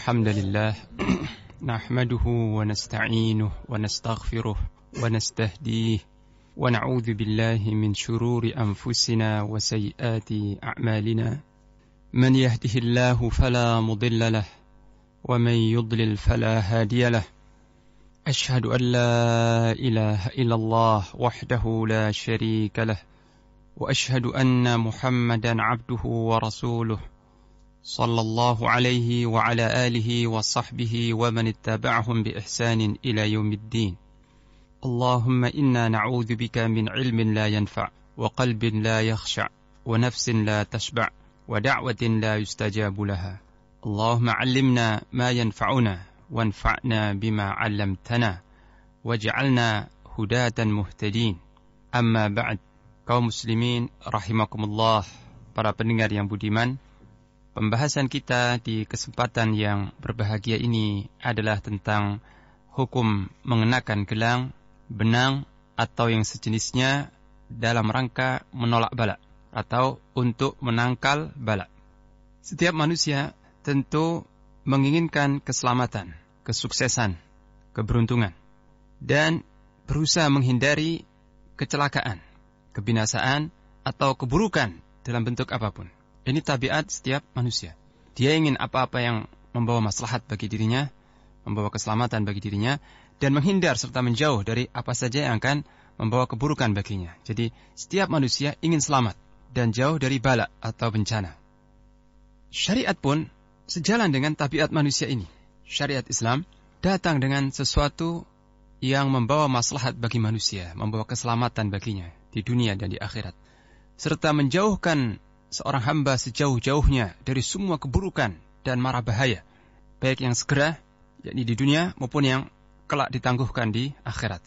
الحمد لله نحمده ونستعينه ونستغفره ونستهديه ونعوذ بالله من شرور أنفسنا وسيئات أعمالنا من يهده الله فلا مضل له ومن يضلل فلا هادي له أشهد أن لا إله إلا الله وحده لا شريك له وأشهد أن محمدا عبده ورسوله صلى الله عليه وعلى آله وصحبه ومن اتبعهم بإحسان إلى يوم الدين اللهم إنا نعوذ بك من علم لا ينفع وقلب لا يخشع ونفس لا تشبع ودعوة لا يستجاب لها اللهم علمنا ما ينفعنا وانفعنا بما علمتنا واجعلنا هداة مهتدين أما بعد kaum muslimin rahimakumullah, para pendengar yang budiman. Pembahasan kita di kesempatan yang berbahagia ini adalah tentang hukum mengenakan gelang, benang, atau yang sejenisnya dalam rangka menolak bala atau untuk menangkal bala. Setiap manusia tentu menginginkan keselamatan, kesuksesan, keberuntungan, dan berusaha menghindari kecelakaan, kebinasaan, atau keburukan dalam bentuk apapun. Ini tabiat setiap manusia. Dia ingin apa-apa yang membawa maslahat bagi dirinya, membawa keselamatan bagi dirinya, dan menghindar serta menjauh dari apa saja yang akan membawa keburukan baginya. Jadi, setiap manusia ingin selamat dan jauh dari bala atau bencana. Syariat pun sejalan dengan tabiat manusia ini. Syariat Islam datang dengan sesuatu yang membawa maslahat bagi manusia, membawa keselamatan baginya di dunia dan di akhirat, serta menjauhkan seorang hamba sejauh-jauhnya dari semua keburukan dan mara bahaya, baik yang segera, yakni di dunia, maupun yang kelak ditangguhkan di akhirat.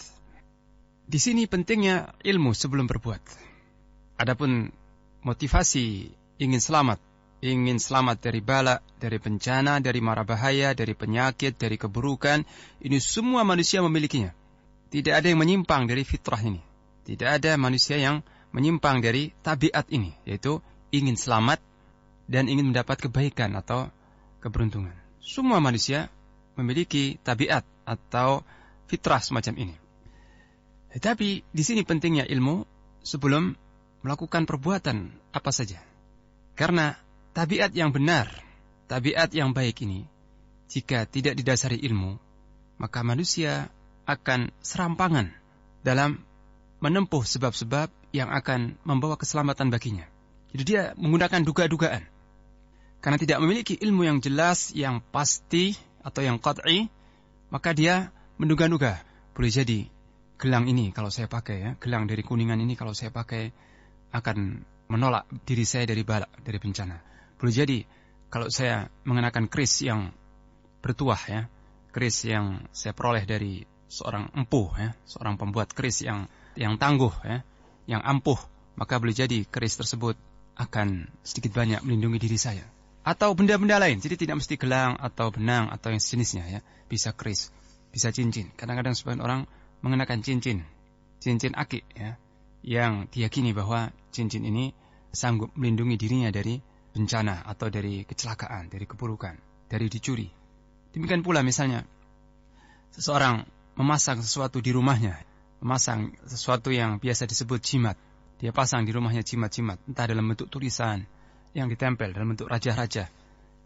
Di sini pentingnya ilmu sebelum berbuat. Adapun motivasi ingin selamat dari bala, dari bencana, dari mara bahaya, dari penyakit, dari keburukan, ini semua manusia memilikinya. Tidak ada yang menyimpang dari fitrah ini. Tidak ada manusia yang menyimpang dari tabiat ini, yaitu ingin selamat dan ingin mendapat kebaikan atau keberuntungan. Semua manusia memiliki tabiat atau fitrah semacam ini. Tetapi di sini pentingnya ilmu sebelum melakukan perbuatan apa saja. Karena tabiat yang benar, tabiat yang baik ini, jika tidak didasari ilmu, maka manusia akan serampangan dalam menempuh sebab-sebab yang akan membawa keselamatan baginya. Jadi dia menggunakan duga-dugaan. Karena tidak memiliki ilmu yang jelas, yang pasti, atau yang qat'i, maka dia menduga-duga. Boleh jadi gelang ini kalau saya pakai, ya, gelang dari kuningan ini kalau saya pakai akan menolak diri saya dari bala, dari bencana. Boleh jadi kalau saya mengenakan keris yang bertuah, ya, keris yang saya peroleh dari seorang empuh, ya, seorang pembuat keris yang tangguh, ya, yang ampuh, maka boleh jadi keris tersebut akan sedikit banyak melindungi diri saya. Atau benda-benda lain, jadi tidak mesti gelang atau benang atau yang sejenisnya, ya. Bisa keris, bisa cincin. Kadang-kadang sebagian orang mengenakan cincin akik, ya, yang diyakini bahwa cincin ini sanggup melindungi dirinya dari bencana atau dari kecelakaan, dari keburukan, dari dicuri. Demikian pula misalnya seseorang memasang sesuatu di rumahnya, memasang sesuatu yang biasa disebut jimat. Dia pasang di rumahnya jimat-jimat, entah dalam bentuk tulisan yang ditempel dalam bentuk raja-raja,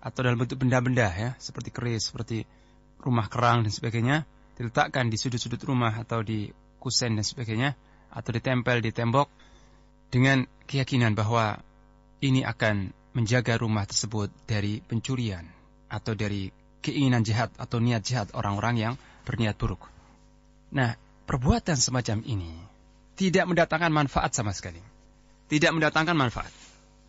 atau dalam bentuk benda-benda, ya, seperti keris, seperti rumah kerang dan sebagainya, diletakkan di sudut-sudut rumah atau di kusen dan sebagainya, atau ditempel di tembok dengan keyakinan bahwa ini akan menjaga rumah tersebut dari pencurian atau dari keinginan jahat atau niat jahat orang-orang yang berniat buruk. Nah, perbuatan semacam ini tidak mendatangkan manfaat sama sekali. Tidak mendatangkan manfaat.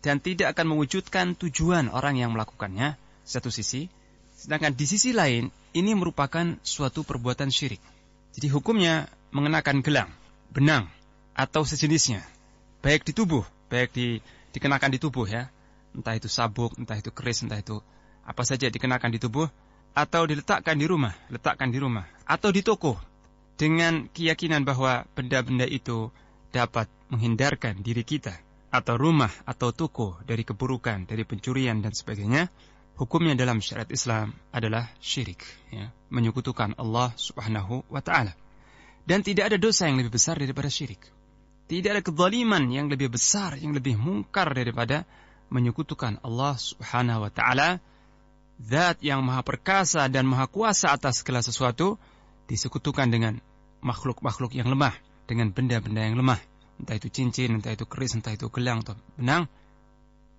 Dan tidak akan mewujudkan tujuan orang yang melakukannya, satu sisi. Sedangkan di sisi lain, ini merupakan suatu perbuatan syirik. Jadi hukumnya mengenakan gelang, benang, atau sejenisnya. Baik di tubuh, dikenakan di tubuh, ya. Entah itu sabuk, entah itu keris, entah itu apa saja dikenakan di tubuh. Atau diletakkan di rumah, atau di toko. Dengan keyakinan bahwa benda-benda itu dapat menghindarkan diri kita atau rumah atau toko dari keburukan, dari pencurian dan sebagainya, hukumnya dalam syariat Islam adalah syirik, ya, menyekutukan Allah Subhanahu wa taala. Dan tidak ada dosa yang lebih besar daripada syirik. Tidak ada kezaliman yang lebih besar, yang lebih mungkar daripada menyekutukan Allah Subhanahu wa taala, zat yang maha perkasa dan maha kuasa atas segala sesuatu, disekutukan dengan makhluk-makhluk yang lemah, dengan benda-benda yang lemah, entah itu cincin, entah itu keris, entah itu gelang atau benang,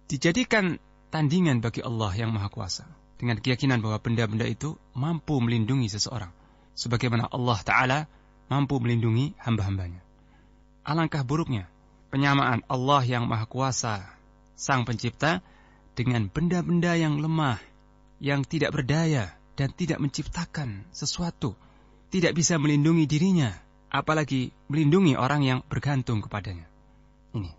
dijadikan tandingan bagi Allah yang maha kuasa, dengan keyakinan bahwa benda-benda itu mampu melindungi seseorang, sebagaimana Allah Ta'ala mampu melindungi hamba-hambanya. Alangkah buruknya penyamaan Allah yang maha kuasa, sang pencipta, dengan benda-benda yang lemah, yang tidak berdaya dan tidak menciptakan sesuatu, tidak bisa melindungi dirinya, apalagi melindungi orang yang bergantung kepadanya. Ini.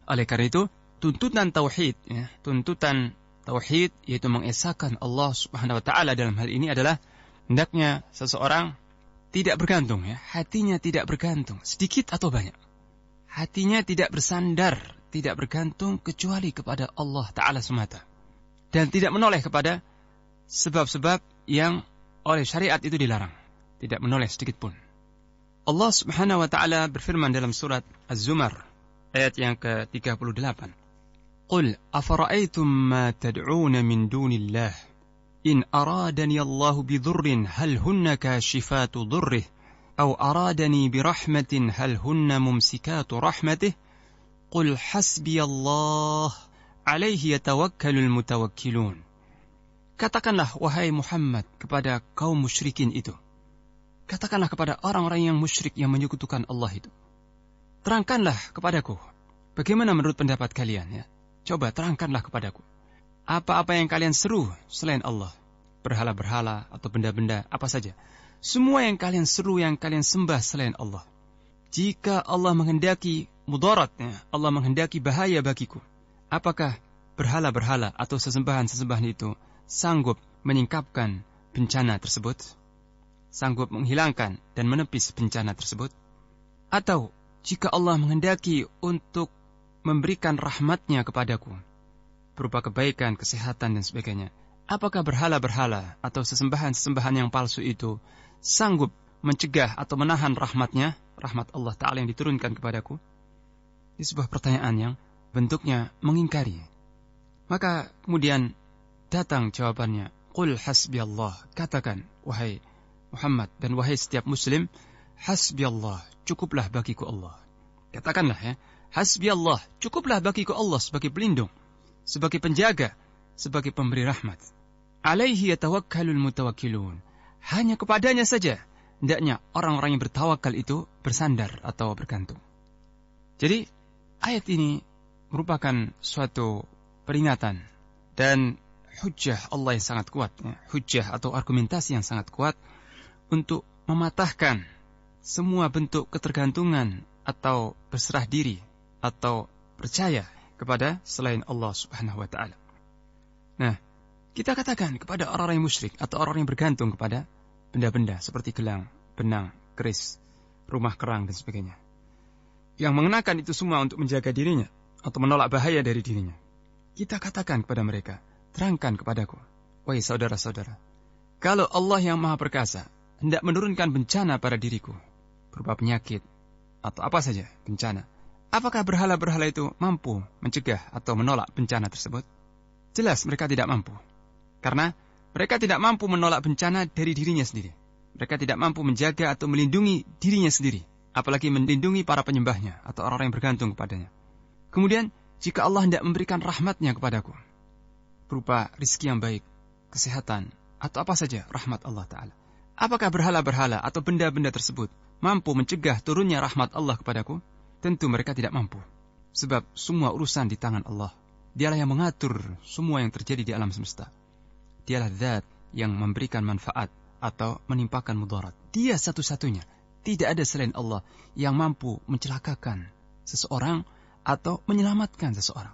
Oleh karena itu, tuntutan tauhid, ya, tuntutan tauhid yaitu mengesahkan Allah Subhanahu wa taala dalam hal ini adalah hendaknya seseorang tidak bergantung, ya, hatinya tidak bergantung, sedikit atau banyak. Hatinya tidak bersandar, tidak bergantung kecuali kepada Allah Ta'ala semata. Dan tidak menoleh kepada sebab-sebab yang oleh syariat itu dilarang. Tidak menoleh sedikit pun. Allah Subhanahu wa Ta'ala berfirman dalam surat Az-Zumar, ayat yang ke-38. Qul afara'aytum ma tad'una min dunillah in aradani Allahu bidhurrin hal hunna kashifatu dhurrih أو أرادني برحمة هل هن ممسكات رحمته قل حسبي الله عليه يتوكل المتوكلون. Katakanlah wahai Muhammad kepada kaum musyrikin itu. Katakanlah kepada orang-orang yang musyrik yang menyekutukan Allah itu. Terangkanlah kepadaku. Bagaimana menurut pendapat kalian, ya? Coba terangkanlah kepadaku. Apa-apa yang kalian seru selain Allah. Berhala-berhala atau benda-benda apa saja. Semua yang kalian seru, yang kalian sembah selain Allah. Jika Allah menghendaki mudarat, Allah menghendaki bahaya bagiku, apakah berhala-berhala atau sesembahan-sesembahan itu sanggup menyingkapkan bencana tersebut? Sanggup menghilangkan dan menepis bencana tersebut? Atau jika Allah menghendaki untuk memberikan rahmatnya kepadaku, berupa kebaikan, kesehatan dan sebagainya, apakah berhala-berhala atau sesembahan-sesembahan yang palsu itu sanggup mencegah atau menahan rahmatnya, rahmat Allah Ta'ala yang diturunkan kepadaku? Ini sebuah pertanyaan yang bentuknya mengingkari. Maka kemudian datang jawabannya, Qul hasbi Allah. Katakan, wahai Muhammad dan wahai setiap muslim, hasbi Allah, cukuplah bagiku Allah. Katakanlah, ya, hasbi Allah, cukuplah bagiku Allah sebagai pelindung, sebagai penjaga, sebagai pemberi rahmat. Alaihi yatawakkalul mutawakkilun. Hanya kepadanya saja hendaknya orang-orang yang bertawakal itu bersandar atau bergantung. Jadi ayat ini merupakan suatu peringatan dan hujjah Allah yang sangat kuat, ya, hujjah atau argumentasi yang sangat kuat untuk mematahkan semua bentuk ketergantungan atau berserah diri atau percaya kepada selain Allah Subhanahu wa taala. Nah, kita katakan kepada orang-orang yang musyrik atau orang yang bergantung kepada benda-benda seperti gelang, benang, keris, rumah kerang dan sebagainya, yang mengenakan itu semua untuk menjaga dirinya atau menolak bahaya dari dirinya. Kita katakan kepada mereka, terangkan kepadaku, wahai saudara-saudara, kalau Allah yang maha perkasa hendak menurunkan bencana pada diriku, berupa penyakit atau apa saja bencana, apakah berhala-berhala itu mampu mencegah atau menolak bencana tersebut? Jelas mereka tidak mampu. Karena mereka tidak mampu menolak bencana dari dirinya sendiri. Mereka tidak mampu menjaga atau melindungi dirinya sendiri, apalagi melindungi para penyembahnya atau orang-orang yang bergantung kepadanya. Kemudian, jika Allah hendak memberikan rahmatnya kepadaku, berupa rizki yang baik, kesehatan, atau apa saja rahmat Allah Ta'ala, apakah berhala-berhala atau benda-benda tersebut mampu mencegah turunnya rahmat Allah kepadaku? Tentu mereka tidak mampu. Sebab semua urusan di tangan Allah. Dialah yang mengatur semua yang terjadi di alam semesta. Dialah zat yang memberikan manfaat atau menimpakan mudarat. Dia satu-satunya. Tidak ada selain Allah yang mampu mencelakakan seseorang atau menyelamatkan seseorang.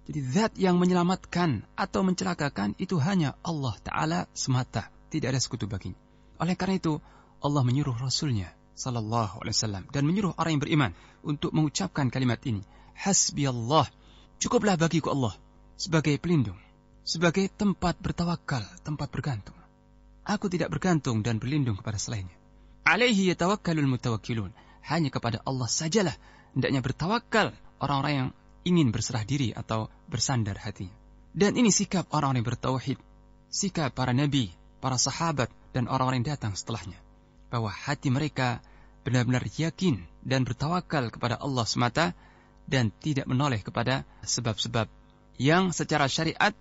Jadi zat yang menyelamatkan atau mencelakakan itu hanya Allah Ta'ala semata. Tidak ada sekutu baginya. Oleh karena itu Allah menyuruh Rasulnya Sallallahu Alaihi Wasallam dan menyuruh orang yang beriman untuk mengucapkan kalimat ini. Hasbi Allah. Cukuplah bagiku Allah sebagai pelindung, sebagai tempat bertawakal, tempat bergantung. Aku tidak bergantung dan berlindung kepada selainnya. Alaihi yatawakkalul mutawakkilun. Hanya kepada Allah sajalah hendaknya bertawakal orang-orang yang ingin berserah diri atau bersandar hatinya. Dan ini sikap orang-orang yang bertauhid, sikap para nabi, para sahabat, dan orang-orang yang datang setelahnya. Bahwa hati mereka benar-benar yakin dan bertawakal kepada Allah semata dan tidak menoleh kepada sebab-sebab yang secara syariat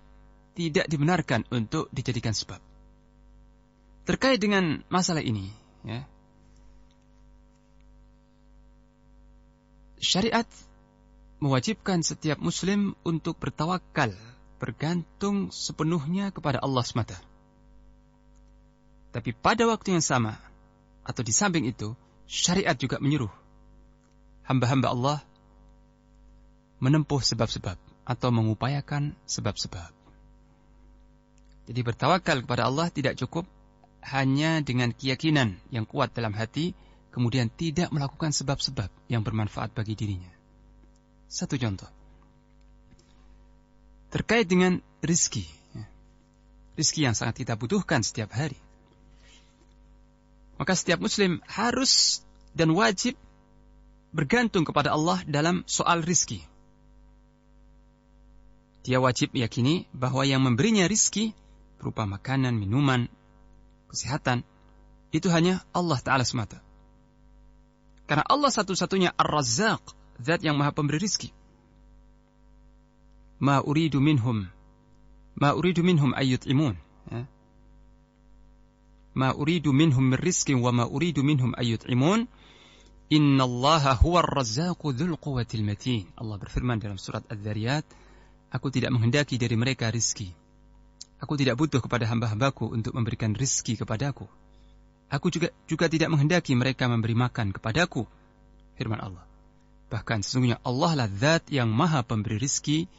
tidak dibenarkan untuk dijadikan sebab. Terkait dengan masalah ini, ya, syariat mewajibkan setiap muslim untuk bertawakal, bergantung sepenuhnya kepada Allah semata. Tapi pada waktu yang sama, atau di samping itu, syariat juga menyuruh hamba-hamba Allah menempuh sebab-sebab atau mengupayakan sebab-sebab. Jadi bertawakal kepada Allah tidak cukup hanya dengan keyakinan yang kuat dalam hati, kemudian tidak melakukan sebab-sebab yang bermanfaat bagi dirinya. Satu contoh. Terkait dengan rizki. Rizki yang sangat kita butuhkan setiap hari. Maka setiap muslim harus dan wajib bergantung kepada Allah dalam soal rizki. Dia wajib meyakini bahwa yang memberinya rizki berupa makanan, minuman, kesehatan, itu hanya Allah Ta'ala semata. Karena Allah satu-satunya Ar-Razzaq, zat yang maha pemberi rizki. Ma uridu minhum ayyut'imun. Ma uridu minhum min rizkin wa ma uridu minhum ayyut'imun. Innallaha huwa ar-razzaqu dzul quwwatil matin. Allah berfirman dalam surat Az-Zariyat, aku tidak menghendaki dari mereka rizki. Aku tidak butuh kepada hamba-hambaku untuk memberikan rizki kepadaku. Aku juga tidak menghendaki mereka memberi makan kepadaku. Firman Allah. Bahkan sesungguhnya Allah lah zat yang maha pemberi rizki,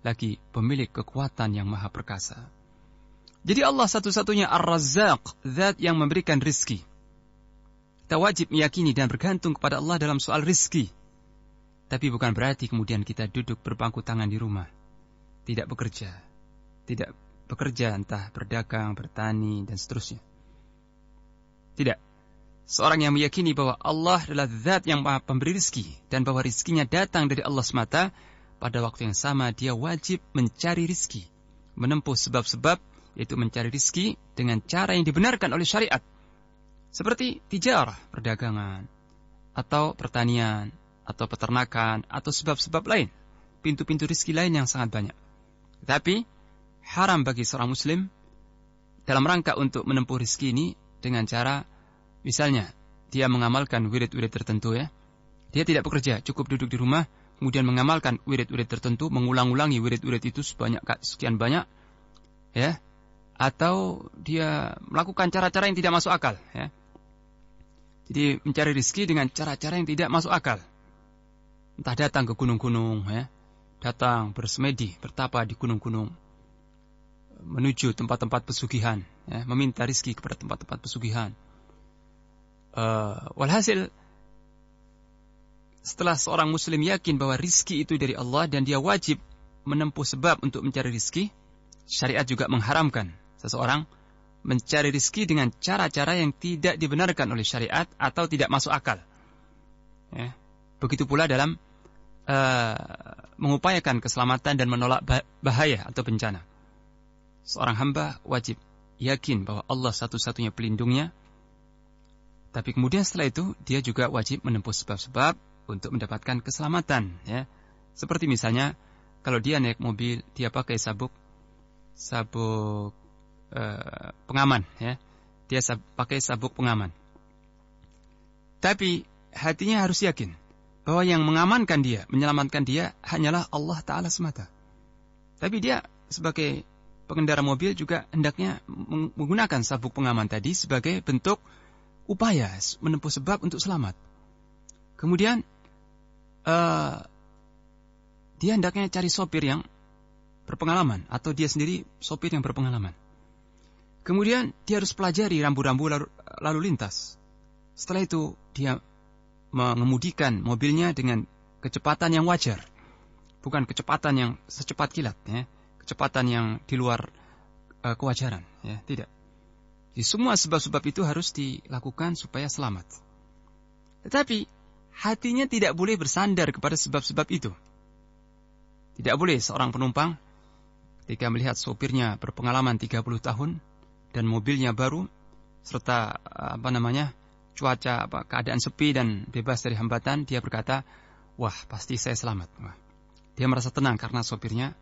lagi pemilik kekuatan yang maha perkasa. Jadi Allah satu-satunya Ar-Razzaq, zat yang memberikan rizki. Kita wajib meyakini dan bergantung kepada Allah dalam soal rizki. Tapi bukan berarti kemudian kita duduk berpangku tangan di rumah. Tidak bekerja. Entah berdagang, bertani, dan seterusnya. Tidak. Seorang yang meyakini bahwa Allah adalah zat yang maha pemberi rizki, dan bahwa rizkinya datang dari Allah semata, pada waktu yang sama dia wajib mencari rizki. Menempuh sebab-sebab, yaitu mencari rizki dengan cara yang dibenarkan oleh syariat. Seperti tijarah, perdagangan, atau pertanian, atau peternakan, atau sebab-sebab lain. Pintu-pintu rizki lain yang sangat banyak. Tetapi haram bagi seorang muslim dalam rangka untuk menempuh rizki ini dengan cara, misalnya, dia mengamalkan wirid-wirid tertentu ya. Dia tidak bekerja, cukup duduk di rumah, kemudian mengamalkan wirid-wirid tertentu, mengulang-ulangi wirid-wirid itu sekian banyak, ya. Atau dia melakukan cara-cara yang tidak masuk akal, ya. Jadi mencari rizki dengan cara-cara yang tidak masuk akal. Entah datang ke gunung-gunung, ya. Datang bersemedi, bertapa di gunung-gunung, menuju tempat-tempat pesugihan, ya, meminta rizki kepada tempat-tempat pesugihan. Walhasil, setelah seorang muslim yakin bahwa rizki itu dari Allah dan dia wajib menempuh sebab untuk mencari rizki, syariat juga mengharamkan seseorang mencari rizki dengan cara-cara yang tidak dibenarkan oleh syariat atau tidak masuk akal. Ya. Begitu pula dalam mengupayakan keselamatan dan menolak bahaya atau bencana. Seorang hamba wajib yakin bahwa Allah satu-satunya pelindungnya, tapi kemudian setelah itu dia juga wajib menempuh sebab-sebab untuk mendapatkan keselamatan. Ya. Seperti misalnya kalau dia naik mobil, dia pakai sabuk pengaman. Ya. Dia pakai sabuk pengaman. Tapi hatinya harus yakin bahwa yang mengamankan dia, menyelamatkan dia hanyalah Allah Ta'ala semata. Tapi dia sebagai pengendara mobil juga hendaknya menggunakan sabuk pengaman tadi sebagai bentuk upaya menempuh sebab untuk selamat. Kemudian dia hendaknya cari sopir yang berpengalaman atau dia sendiri sopir yang berpengalaman. Kemudian dia harus pelajari rambu-rambu lalu lintas. Setelah itu dia mengemudikan mobilnya dengan kecepatan yang wajar, bukan kecepatan yang secepat kilat, ya. kecepatan yang di luar kewajaran, ya, tidak. Jadi semua sebab-sebab itu harus dilakukan supaya selamat. Tetapi hatinya tidak boleh bersandar kepada sebab-sebab itu. Tidak boleh seorang penumpang ketika melihat sopirnya berpengalaman 30 tahun dan mobilnya baru serta keadaan sepi dan bebas dari hambatan, dia berkata, wah, pasti saya selamat. Wah. Dia merasa tenang karena sopirnya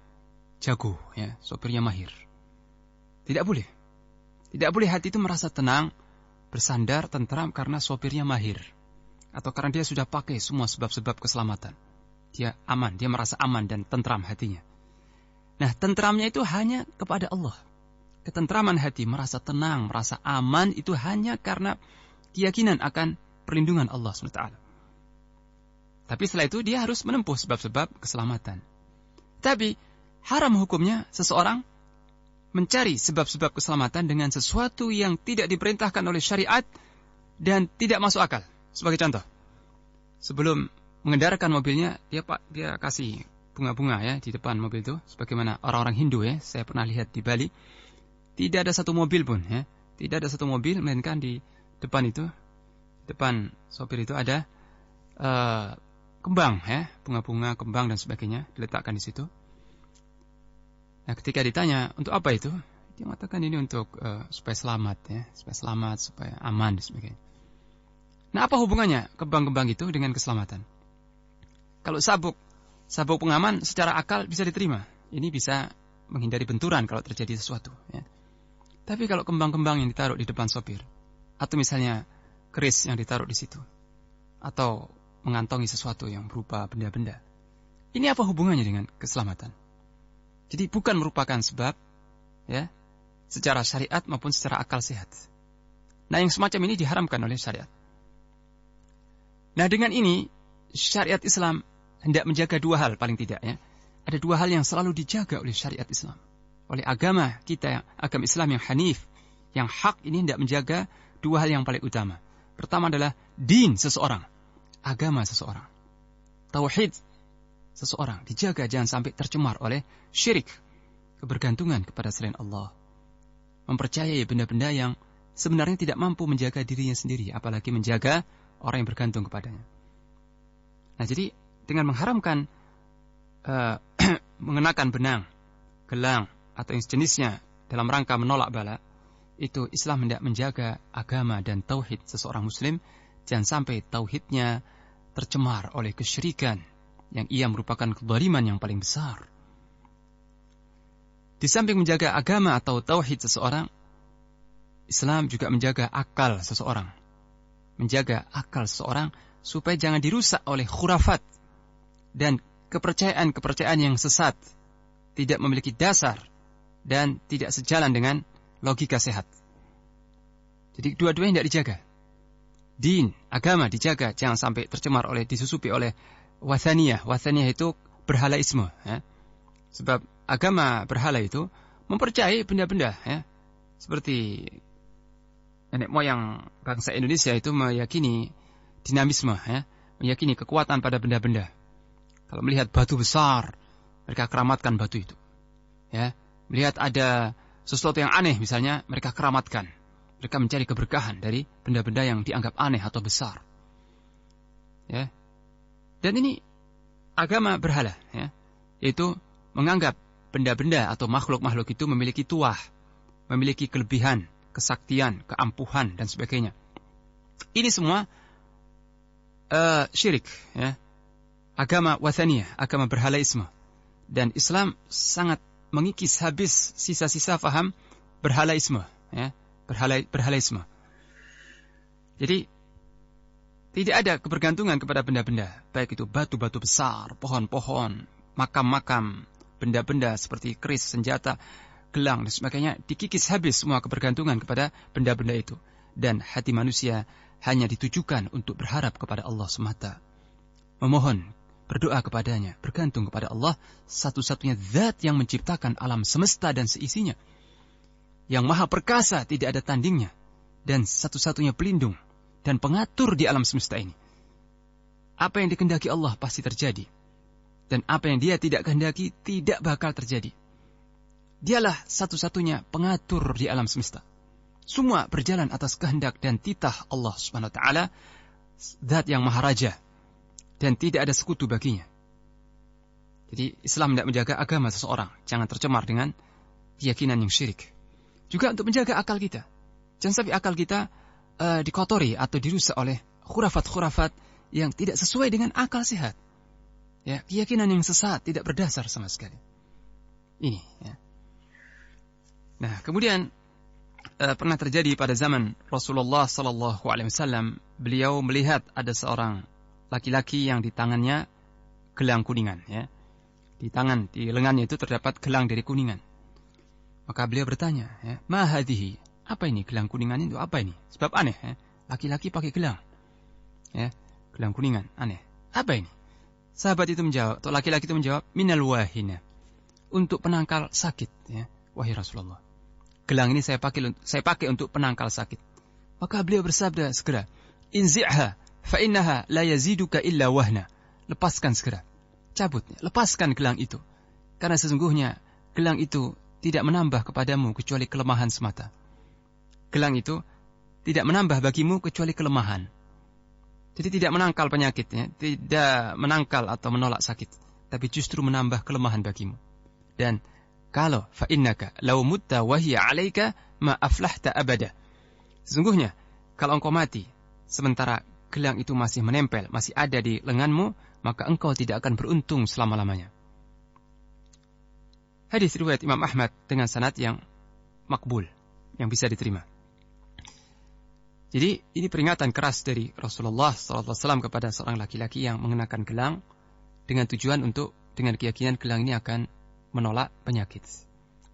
jago, ya, sopirnya mahir. Tidak boleh. Tidak boleh hati itu merasa tenang, bersandar, tentram karena sopirnya mahir. Atau karena dia sudah pakai semua sebab-sebab keselamatan. Dia aman, dia merasa aman dan tentram hatinya. Nah, tentramnya itu hanya kepada Allah. Ketentraman hati, merasa tenang, merasa aman, itu hanya karena keyakinan akan perlindungan Allah SWT. Tapi setelah itu dia harus menempuh sebab-sebab keselamatan. Tapi haram hukumnya seseorang mencari sebab-sebab keselamatan dengan sesuatu yang tidak diperintahkan oleh syariat dan tidak masuk akal. Sebagai contoh, sebelum mengendarkan mobilnya, dia kasih bunga-bunga, ya, di depan mobil itu, sebagaimana orang-orang Hindu, ya, saya pernah lihat di Bali, tidak ada satu mobil pun, ya, tidak ada satu mobil, melainkan di depan itu, depan sopir itu ada kembang, ya, bunga-bunga, kembang dan sebagainya diletakkan di situ. Nah, ketika ditanya untuk apa itu, dia mengatakan ini untuk supaya selamat, ya, supaya aman dan sebagainya. Nah, apa hubungannya kembang-kembang itu dengan keselamatan? Kalau sabuk pengaman secara akal bisa diterima. Ini bisa menghindari benturan kalau terjadi sesuatu, ya. Tapi kalau kembang-kembang yang ditaruh di depan sopir, atau misalnya keris yang ditaruh di situ, atau mengantongi sesuatu yang berupa benda-benda, ini apa hubungannya dengan keselamatan? Jadi bukan merupakan sebab, ya, secara syariat maupun secara akal sehat. Nah, yang semacam ini diharamkan oleh syariat. Nah, dengan ini syariat Islam hendak menjaga dua hal paling tidak, ya. Ada dua hal yang selalu dijaga oleh syariat Islam. Oleh agama kita, agama Islam yang hanif, yang hak, ini hendak menjaga dua hal yang paling utama. Pertama adalah din seseorang, agama seseorang. Tauhid seseorang dijaga jangan sampai tercemar oleh syirik, kebergantungan kepada selain Allah. Mempercayai benda-benda yang sebenarnya tidak mampu menjaga dirinya sendiri, apalagi menjaga orang yang bergantung kepadanya. Nah, jadi dengan mengharamkan mengenakan benang, gelang, atau yang sejenisnya dalam rangka menolak bala, itu Islam hendak menjaga agama dan tauhid seseorang muslim, jangan sampai tauhidnya tercemar oleh kesyirikan, yang ia merupakan kezaliman yang paling besar. Di samping menjaga agama atau tauhid seseorang, Islam juga menjaga akal seseorang. Menjaga akal seseorang supaya jangan dirusak oleh khurafat dan kepercayaan-kepercayaan yang sesat, tidak memiliki dasar dan tidak sejalan dengan logika sehat. Jadi dua-duanya tidak dijaga. Din, agama dijaga, jangan sampai tercemar oleh, disusupi oleh wathaniyah. Wathaniyah itu berhalaisme, ya. Sebab agama berhala itu mempercayai benda-benda, ya. Seperti nenek moyang bangsa Indonesia itu meyakini dinamisme, ya. Meyakini kekuatan pada benda-benda. Kalau melihat batu besar, mereka keramatkan batu itu, ya. Melihat ada sesuatu yang aneh misalnya, mereka keramatkan. Mereka mencari keberkahan dari benda-benda yang dianggap aneh atau besar, ya. Dan ini agama berhala, ya, yaitu menganggap benda-benda atau makhluk-makhluk itu memiliki tuah, memiliki kelebihan, kesaktian, keampuhan dan sebagainya. Ini semua syirik, ya. Agama wathaniyah, agama berhalaisme. Dan Islam sangat mengikis habis sisa-sisa faham berhalaisme, ya, berhalaisme. Jadi tidak ada kebergantungan kepada benda-benda, baik itu batu-batu besar, pohon-pohon, makam-makam, benda-benda seperti keris, senjata, gelang dan sebagainya, dikikis habis semua kebergantungan kepada benda-benda itu. Dan hati manusia hanya ditujukan untuk berharap kepada Allah semata, memohon, berdoa kepadanya, bergantung kepada Allah, satu-satunya zat yang menciptakan alam semesta dan seisinya, yang maha perkasa, tidak ada tandingnya, dan satu-satunya pelindung dan pengatur di alam semesta ini. Apa yang dikehendaki Allah pasti terjadi, dan apa yang Dia tidak kehendaki tidak bakal terjadi. Dialah satu-satunya pengatur di alam semesta. Semua berjalan atas kehendak dan titah Allah Subhanahu wa taala, Zat yang Maharaja, dan tidak ada sekutu baginya. Jadi Islam tidak menjaga agama seseorang, jangan tercemar dengan keyakinan yang syirik. Juga untuk menjaga akal kita. Jangan sampai akal kita dikotori atau dirusak oleh khurafat-khurafat yang tidak sesuai dengan akal sehat. Ya, keyakinan yang sesat, tidak berdasar sama sekali. Ini, ya. Nah, kemudian pernah terjadi pada zaman Rasulullah sallallahu alaihi wasallam, beliau melihat ada seorang laki-laki yang di tangannya gelang kuningan, ya. Di lengannya itu terdapat gelang dari kuningan. Maka beliau bertanya, ya, "Ma hadhihi?" Apa ini gelang kuningan itu? Apa ini? Sebab aneh, ya. Laki-laki pakai gelang. Ya, gelang kuningan, aneh. Apa ini? Sahabat itu menjawab, atau laki-laki itu menjawab, "Minal wahina." Untuk penangkal sakit, ya. Wahai Rasulullah, gelang ini saya pakai untuk penangkal sakit. Maka beliau bersabda segera, "Inzi'ha fa innaha la yaziduka illa wahna." Lepaskan segera. Cabut, lepaskan gelang itu. Karena sesungguhnya gelang itu tidak menambah kepadamu kecuali kelemahan semata. Gelang itu tidak menambah bagimu kecuali kelemahan. Jadi tidak menangkal penyakitnya, tidak menangkal atau menolak sakit, tapi justru menambah kelemahan bagimu. Dan kalau fa innaka law mutta wa hiya 'alaika ma aflahta abada. Sesungguhnya kalau engkau mati sementara gelang itu masih menempel, masih ada di lenganmu, maka engkau tidak akan beruntung selama-lamanya. Hadis riwayat Imam Ahmad dengan sanad yang makbul, yang bisa diterima. Jadi ini peringatan keras dari Rasulullah SAW kepada seorang laki-laki yang mengenakan gelang dengan tujuan untuk dengan keyakinan gelang ini akan menolak penyakit.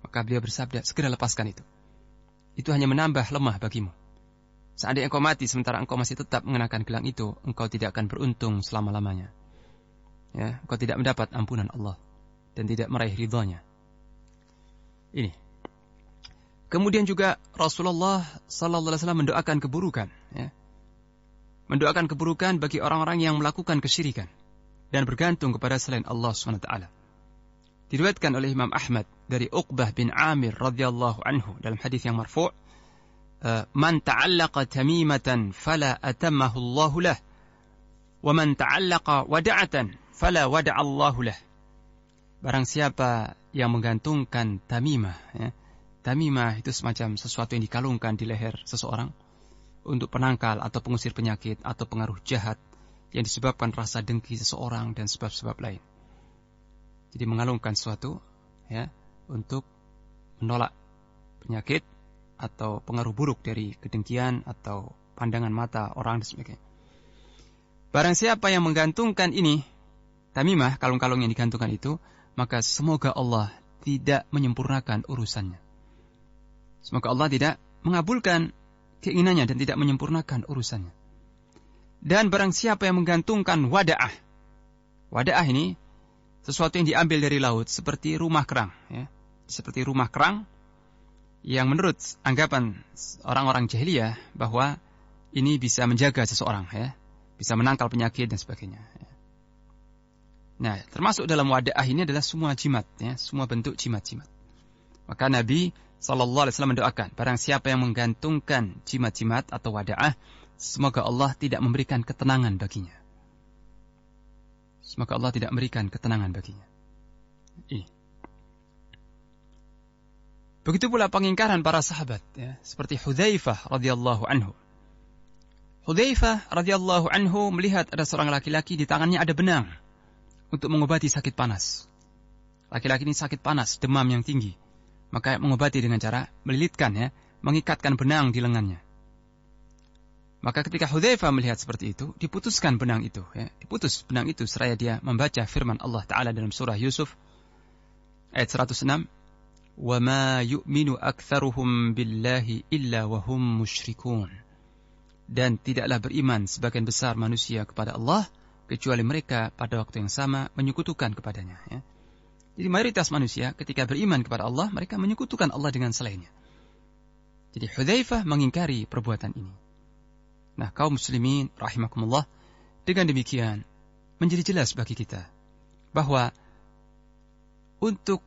Maka beliau bersabda, segera lepaskan itu. Itu hanya menambah lemah bagimu. Seandainya engkau mati sementara engkau masih tetap mengenakan gelang itu, engkau tidak akan beruntung selama-lamanya. Ya, engkau tidak mendapat ampunan Allah dan tidak meraih ridhanya. Ini. Kemudian juga Rasulullah sallallahu alaihi wasallam mendoakan keburukan, ya. Mendoakan keburukan bagi orang-orang yang melakukan kesyirikan dan bergantung kepada selain Allah Subhanahu wa taala. Diriwayatkan oleh Imam Ahmad dari Uqbah bin Amir radhiyallahu anhu dalam hadis yang marfu', "Man ta'allaqa tamimatan fala atammahu Allahu lah, wa man ta'allaqa wada'atan fala wada'a Allahu lah." Barang siapa yang menggantungkan tamimah, ya. Tamimah itu semacam sesuatu yang dikalungkan di leher seseorang untuk penangkal atau pengusir penyakit atau pengaruh jahat yang disebabkan rasa dengki seseorang dan sebab-sebab lain. Jadi mengalungkan sesuatu, ya, untuk menolak penyakit atau pengaruh buruk dari kedengkian atau pandangan mata orang dan sebagainya. Barang siapa yang menggantungkan ini, tamimah, kalung-kalung yang digantungkan itu, maka semoga Allah tidak menyempurnakan urusannya. Semoga Allah tidak mengabulkan keinginannya dan tidak menyempurnakan urusannya. Dan barang siapa yang menggantungkan wada'ah. Wada'ah ini sesuatu yang diambil dari laut seperti rumah kerang, ya. Seperti rumah kerang yang menurut anggapan orang-orang jahiliyah bahwa ini bisa menjaga seseorang, ya. Bisa menangkal penyakit dan sebagainya, ya. Nah, termasuk dalam wada'ah ini adalah semua jimat, ya, semua bentuk jimat-jimat. Maka Nabi sallallahu alaihi wasallam mendoakan, barang siapa yang menggantungkan jimat-jimat atau wada'ah, semoga Allah tidak memberikan ketenangan baginya. Semoga Allah tidak memberikan ketenangan baginya. Ini. Begitu pula pengingkaran para sahabat, ya, seperti Hudzaifah radhiyallahu anhu. Hudzaifah radhiyallahu anhu melihat ada seorang laki-laki di tangannya ada benang untuk mengobati sakit panas. Laki-laki ini sakit panas, demam yang tinggi. Maka mengobati dengan cara melilitkan, ya, mengikatkan benang di lengannya. Maka ketika Hudzaifah melihat seperti itu, diputuskan benang itu, ya, diputus benang itu seraya dia membaca firman Allah Ta'ala dalam surah Yusuf ayat 106, "Wa ma yu'minu aktsaruhum billahi illa wa hum musyrikun." Dan tidaklah beriman sebagian besar manusia kepada Allah kecuali mereka pada waktu yang sama menyekutukan kepadanya, ya. Jadi mayoritas manusia ketika beriman kepada Allah, mereka menyekutukan Allah dengan selainnya. Jadi Hudzaifah mengingkari perbuatan ini. Nah, kaum muslimin rahimakumullah, dengan demikian menjadi jelas bagi kita bahwa untuk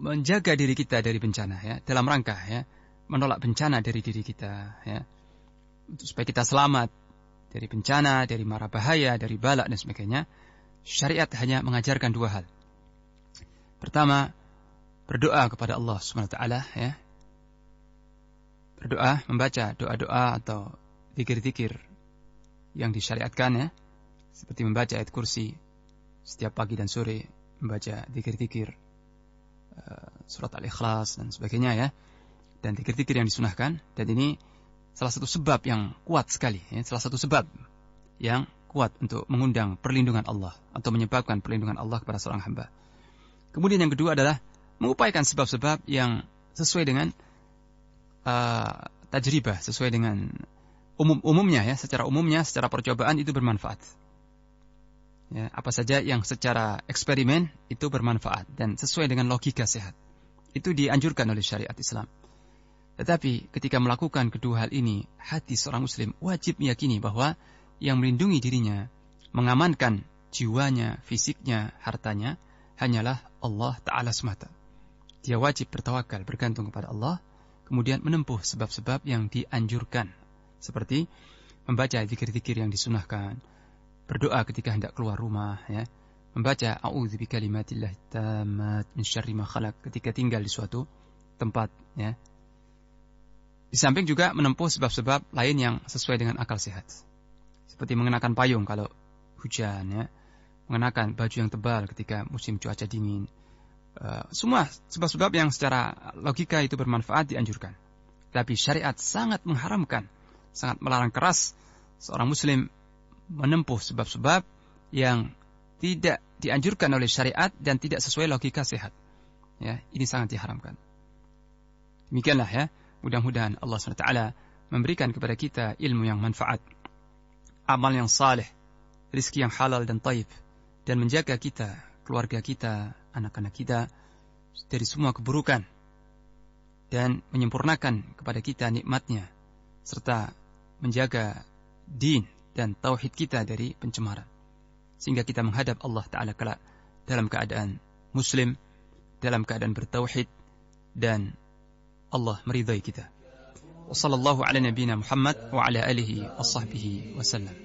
menjaga diri kita dari bencana, ya, dalam rangka, ya, menolak bencana dari diri kita, ya, supaya kita selamat dari bencana, dari mara bahaya, dari bala dan sebagainya. Syariat hanya mengajarkan dua hal. Pertama, berdoa kepada Allah SWT, ya. Berdoa, membaca doa-doa atau zikir-zikir yang disyariatkan, ya. Seperti membaca ayat kursi setiap pagi dan sore, membaca zikir-zikir surat Al-Ikhlas dan sebagainya, ya. Dan zikir-zikir yang disunahkan. Dan ini salah satu sebab yang kuat sekali, ya. Salah satu sebab yang kuat untuk mengundang perlindungan Allah atau menyebabkan perlindungan Allah kepada seorang hamba. Kemudian yang kedua adalah mengupayakan sebab-sebab yang sesuai dengan tajribah, sesuai dengan umumnya, ya, secara umumnya, secara percobaan itu bermanfaat. Ya, apa saja yang secara eksperimen itu bermanfaat dan sesuai dengan logika sehat. Itu dianjurkan oleh syariat Islam. Tetapi ketika melakukan kedua hal ini, hati seorang muslim wajib meyakini bahwa yang melindungi dirinya, mengamankan jiwanya, fisiknya, hartanya, hanyalah Allah Ta'ala semata. Dia wajib bertawakal, bergantung kepada Allah, kemudian menempuh sebab-sebab yang dianjurkan, seperti membaca zikir-zikir yang disunahkan, berdoa ketika hendak keluar rumah, ya, membaca a'udzu bikalimatillahi tammat min syarri ma khalaq ketika tinggal di suatu tempat, ya. Di samping juga menempuh sebab-sebab lain yang sesuai dengan akal sehat, seperti mengenakan payung kalau hujan, ya, mengenakan baju yang tebal ketika musim cuaca dingin. Semua sebab-sebab yang secara logika itu bermanfaat dianjurkan. Tapi syariat sangat mengharamkan, sangat melarang keras seorang muslim menempuh sebab-sebab yang tidak dianjurkan oleh syariat dan tidak sesuai logika sehat. Ya, ini sangat diharamkan. Demikianlah, ya, mudah-mudahan Allah SWT memberikan kepada kita ilmu yang manfaat, amal yang saleh, rizki yang halal dan taib, dan menjaga kita, keluarga kita, anak-anak kita dari semua keburukan, dan menyempurnakan kepada kita nikmatnya, serta menjaga din dan tauhid kita dari pencemaran, sehingga kita menghadap Allah Ta'ala kelak dalam keadaan muslim, dalam keadaan bertauhid, dan Allah meridai kita. Wassallallahu ala nabiyina Muhammad wa ala alihi wa sahbihi wasallam.